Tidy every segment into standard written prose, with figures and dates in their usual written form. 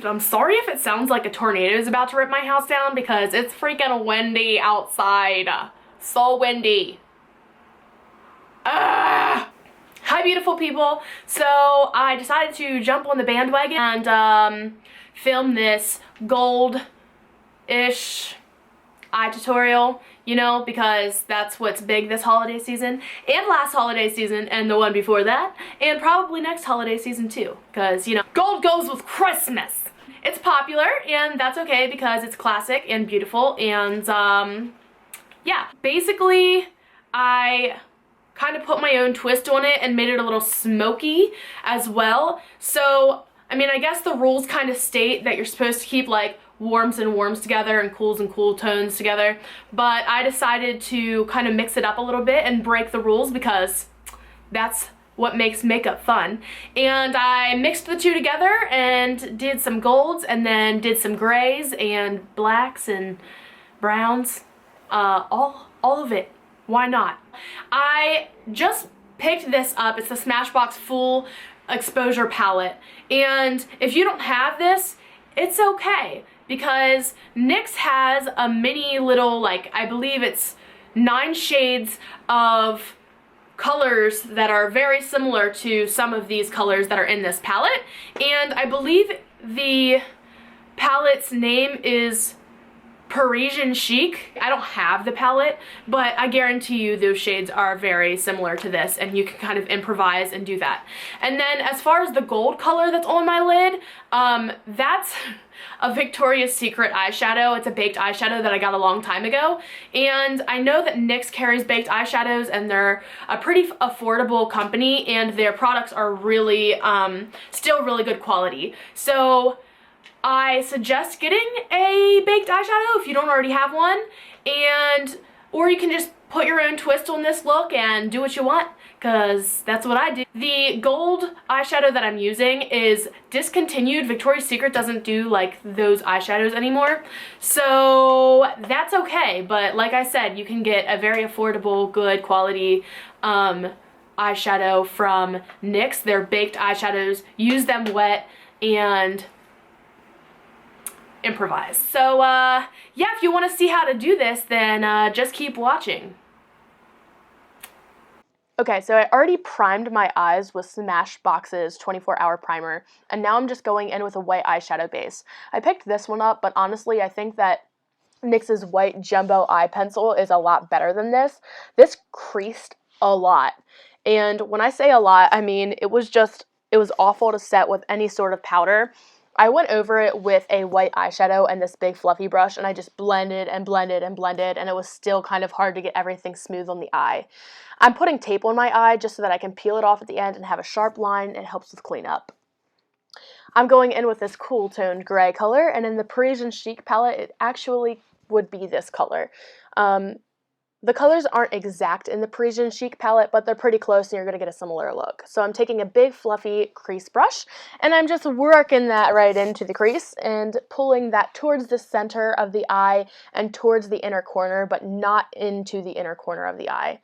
I'm sorry if it sounds like a tornado is about to rip my house down because it's freaking windy outside. So windy. Hi beautiful people. So I decided to jump on the bandwagon and film this gold-ish eye tutorial, you know, because that's what's big this holiday season, and last holiday season, and the one before that, and probably next holiday season too, because, you know, gold goes with Christmas. It's popular, and that's okay because it's classic and beautiful, and, yeah. Basically, I kind of put my own twist on it and made it a little smoky as well. So, I mean, I guess the rules kind of state that you're supposed to keep, like, warms and warms together and cool tones together, but I decided to kind of mix it up a little bit and break the rules because that's what makes makeup fun. And I mixed the two together and did some golds and then did some grays and blacks and browns, all of it. Why not? I just picked this up. It's the Smashbox Full Exposure Palette, and if you don't have this, it's okay, because NYX has a mini little, like, I believe it's 9 shades of colors that are very similar to some of these colors that are in this palette, and I believe the palette's name is Parisian Chic. I don't have the palette, but I guarantee you those shades are very similar to this, and you can kind of improvise and do that. And then as far as the gold color that's on my lid, that's a Victoria's Secret eyeshadow. It's a baked eyeshadow that I got a long time ago, and I know that NYX carries baked eyeshadows, and they're a pretty affordable company, and their products are really, still really good quality. So I suggest getting a baked eyeshadow if you don't already have one, or you can just put your own twist on this look and do what you want, because that's what I do. The gold eyeshadow that I'm using is discontinued. Victoria's Secret doesn't do, like, those eyeshadows anymore, so that's okay. But like I said, you can get a very affordable, good quality eyeshadow from NYX. They're baked eyeshadows. Use them wet and improvise. So yeah, if you want to see how to do this, then just keep watching. Okay, so I already primed my eyes with Smashbox's 24-hour primer, and now I'm just going in with a white eyeshadow base. I picked this one up, but honestly, I think that NYX's white jumbo eye pencil is a lot better than this. This creased a lot, and when I say a lot, I mean it was awful to set with any sort of powder. I went over it with a white eyeshadow and this big fluffy brush, and I just blended and blended and blended, and it was still kind of hard to get everything smooth on the eye. I'm putting tape on my eye just so that I can peel it off at the end and have a sharp line. It helps with cleanup. I'm going in with this cool toned gray color, and in the Parisian Chic palette, it actually would be this color. The colors aren't exact in the Parisian Chic palette, but they're pretty close and you're going to get a similar look. So I'm taking a big fluffy crease brush, and I'm just working that right into the crease and pulling that towards the center of the eye and towards the inner corner, but not into the inner corner of the eye.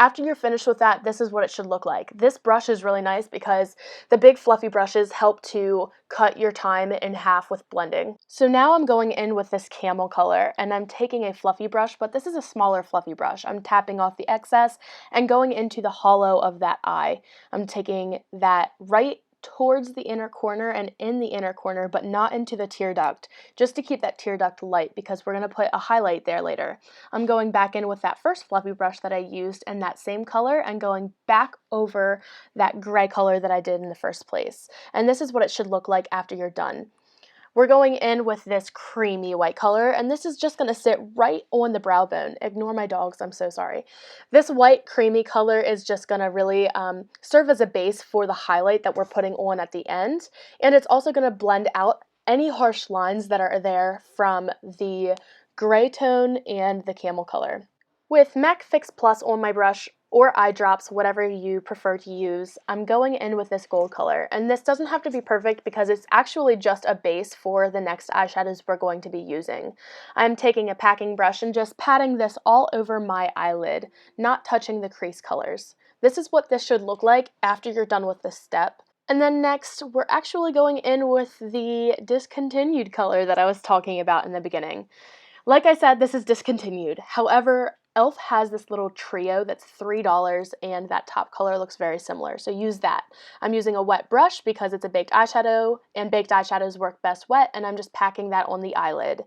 After you're finished with that, this is what it should look like. This brush is really nice because the big fluffy brushes help to cut your time in half with blending. So now I'm going in with this camel color, and I'm taking a fluffy brush, but this is a smaller fluffy brush. I'm tapping off the excess and going into the hollow of that eye. I'm taking that right towards the inner corner and in the inner corner, but not into the tear duct, just to keep that tear duct light because we're going to put a highlight there later. I'm going back in with that first fluffy brush that I used and that same color and going back over that gray color that I did in the first place. And this is what it should look like after you're done. We're going in with this creamy white color, and this is just going to sit right on the brow bone. Ignore my dogs, I'm so sorry. This white creamy color is just going to really serve as a base for the highlight that we're putting on at the end, and it's also going to blend out any harsh lines that are there from the gray tone and the camel color. With MAC Fix Plus on my brush, or eye drops, whatever you prefer to use, I'm going in with this gold color. And this doesn't have to be perfect because it's actually just a base for the next eyeshadows we're going to be using. I'm taking a packing brush and just patting this all over my eyelid, not touching the crease colors. This is what this should look like after you're done with this step. And then next, we're actually going in with the discontinued color that I was talking about in the beginning. Like I said, this is discontinued. However, E.L.F. has this little trio that's $3 and that top color looks very similar, so use that. I'm using a wet brush because it's a baked eyeshadow and baked eyeshadows work best wet, and I'm just packing that on the eyelid.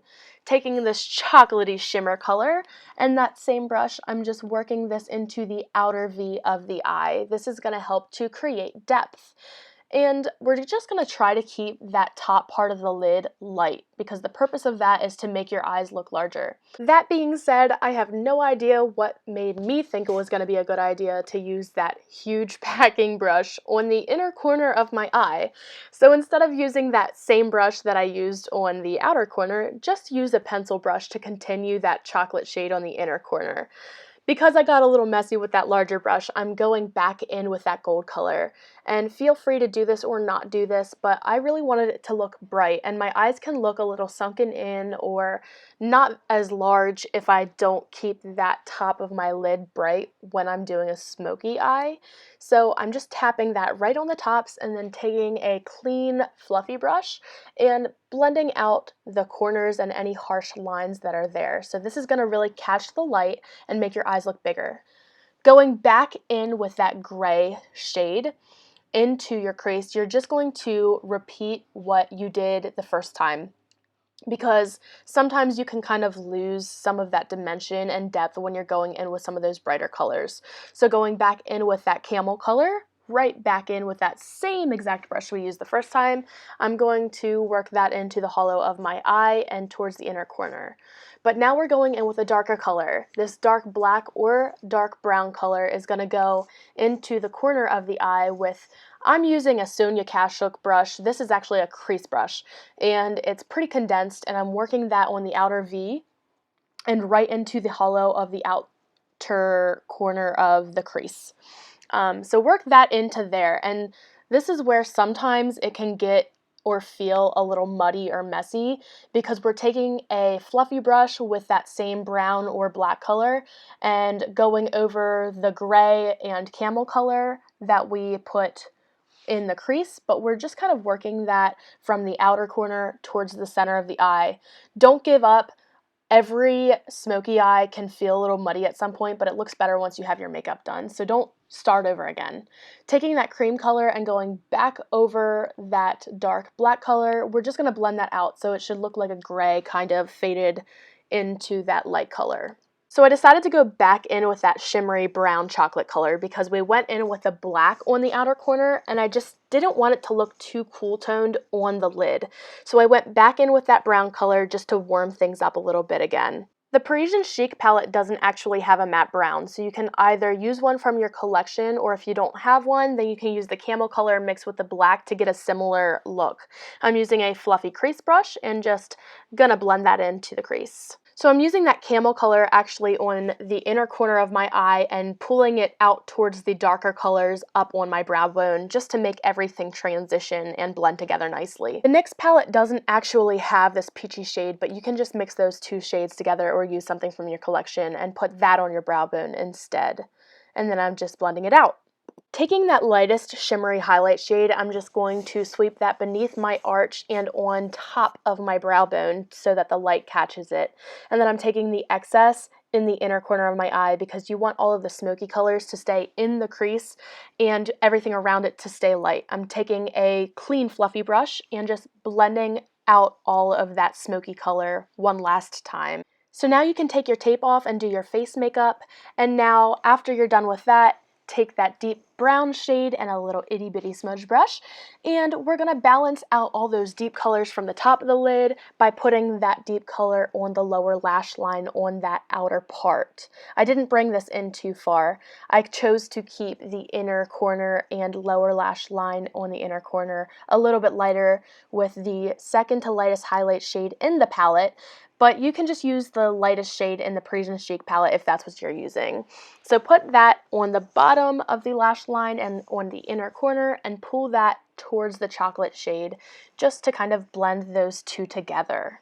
Taking this chocolatey shimmer color and that same brush, I'm just working this into the outer V of the eye. This is going to help to create depth. And we're just going to try to keep that top part of the lid light because the purpose of that is to make your eyes look larger. That being said, I have no idea what made me think it was going to be a good idea to use that huge packing brush on the inner corner of my eye. So instead of using that same brush that I used on the outer corner, just use a pencil brush to continue that chocolate shade on the inner corner. Because I got a little messy with that larger brush, I'm going back in with that gold color. And feel free to do this or not do this, but I really wanted it to look bright, and my eyes can look a little sunken in or not as large if I don't keep that top of my lid bright when I'm doing a smoky eye. So I'm just tapping that right on the tops and then taking a clean, fluffy brush and blending out the corners and any harsh lines that are there. So this is going to really catch the light and make your eyes look bigger. Going back in with that gray shade into your crease, you're just going to repeat what you did the first time, because sometimes you can kind of lose some of that dimension and depth when you're going in with some of those brighter colors. So going back in with that camel color, right back in with that same exact brush we used the first time, I'm going to work that into the hollow of my eye and towards the inner corner. But now we're going in with a darker color. This dark black or dark brown color is going to go into the corner of the eye with, I'm using a Sonia Kashuk brush. This is actually a crease brush, and it's pretty condensed, and I'm working that on the outer V and right into the hollow of the outer corner of the crease. So work that into there, and this is where sometimes it can get or feel a little muddy or messy because we're taking a fluffy brush with that same brown or black color and going over the gray and camel color that we put in the crease, but we're just kind of working that from the outer corner towards the center of the eye. Don't give up. Every smoky eye can feel a little muddy at some point, but it looks better once you have your makeup done, so don't start over again. Taking that cream color and going back over that dark black color, we're just going to blend that out so it should look like a gray kind of faded into that light color. So I decided to go back in with that shimmery brown chocolate color because we went in with a black on the outer corner and I just didn't want it to look too cool toned on the lid. So I went back in with that brown color just to warm things up a little bit again. The Parisian Chic palette doesn't actually have a matte brown, so you can either use one from your collection, or if you don't have one, then you can use the camel color mixed with the black to get a similar look. I'm using a fluffy crease brush and just gonna blend that into the crease. So I'm using that camel color actually on the inner corner of my eye and pulling it out towards the darker colors up on my brow bone just to make everything transition and blend together nicely. The NYX palette doesn't actually have this peachy shade, but you can just mix those two shades together or use something from your collection and put that on your brow bone instead. And then I'm just blending it out. Taking that lightest shimmery highlight shade, I'm just going to sweep that beneath my arch and on top of my brow bone so that the light catches it. And then I'm taking the excess in the inner corner of my eye because you want all of the smoky colors to stay in the crease and everything around it to stay light. I'm taking a clean fluffy brush and just blending out all of that smoky color one last time. So now you can take your tape off and do your face makeup, and now after you're done with that, take that deep brown shade and a little itty bitty smudge brush, and we're gonna balance out all those deep colors from the top of the lid by putting that deep color on the lower lash line on that outer part. I didn't bring this in too far. I chose to keep the inner corner and lower lash line on the inner corner a little bit lighter with the second to lightest highlight shade in the palette, but you can just use the lightest shade in the Parisian Chic palette if that's what you're using. So put that on the bottom of the lash line and on the inner corner and pull that towards the chocolate shade just to kind of blend those two together.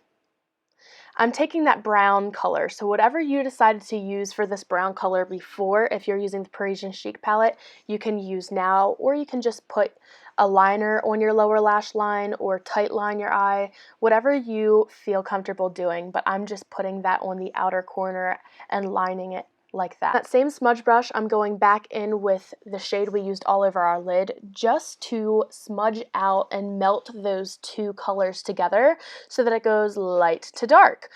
I'm taking that brown color. So whatever you decided to use for this brown color before, if you're using the Parisian Chic palette, you can use now, or you can just put a liner on your lower lash line or tight line your eye, whatever you feel comfortable doing, but I'm just putting that on the outer corner and lining it like that. That same smudge brush, I'm going back in with the shade we used all over our lid just to smudge out and melt those two colors together so that it goes light to dark.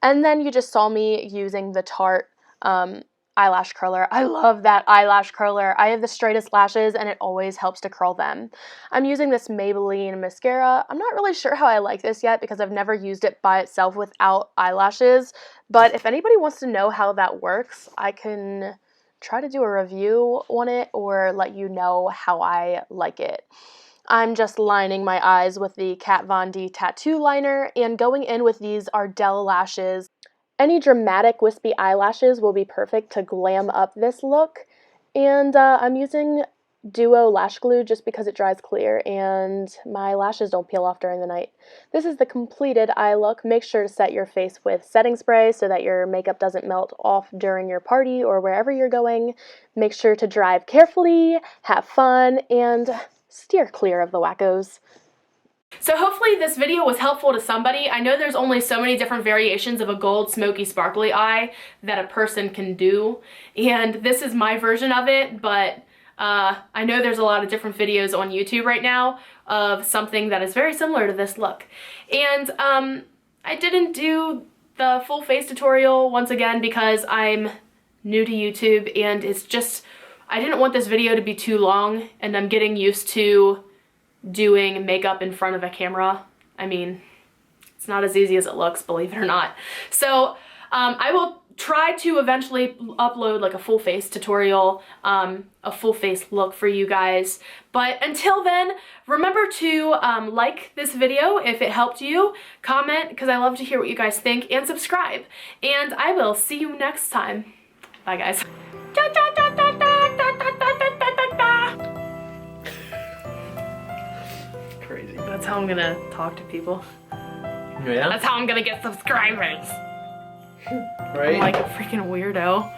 And then you just saw me using the Tarte eyelash curler. I love that eyelash curler. I have the straightest lashes and it always helps to curl them. I'm using this Maybelline mascara. I'm not really sure how I like this yet because I've never used it by itself without eyelashes, but if anybody wants to know how that works, I can try to do a review on it or let you know how I like it. I'm just lining my eyes with the Kat Von D tattoo liner and going in with these Ardell lashes. Any dramatic wispy eyelashes will be perfect to glam up this look, and I'm using Duo lash glue just because it dries clear and my lashes don't peel off during the night. This is the completed eye look. Make sure to set your face with setting spray so that your makeup doesn't melt off during your party or wherever you're going. Make sure to drive carefully, have fun, and steer clear of the wackos. So hopefully this video was helpful to somebody. I know there's only so many different variations of a gold smoky sparkly eye that a person can do, and this is my version of it, but I know there's a lot of different videos on YouTube right now of something that is very similar to this look. And I didn't do the full face tutorial once again because I'm new to YouTube and it's just, I didn't want this video to be too long, and I'm getting used to doing makeup in front of a camera. I mean, it's not as easy as it looks, believe it or not. So I will try to eventually upload like a full face tutorial, a full face look for you guys. But until then, remember to like this video if it helped you, comment because I love to hear what you guys think, and subscribe. And I will see you next time. Bye guys. Crazy. That's how I'm gonna talk to people. Yeah? That's how I'm gonna get subscribers. Right? I'm like a freaking weirdo.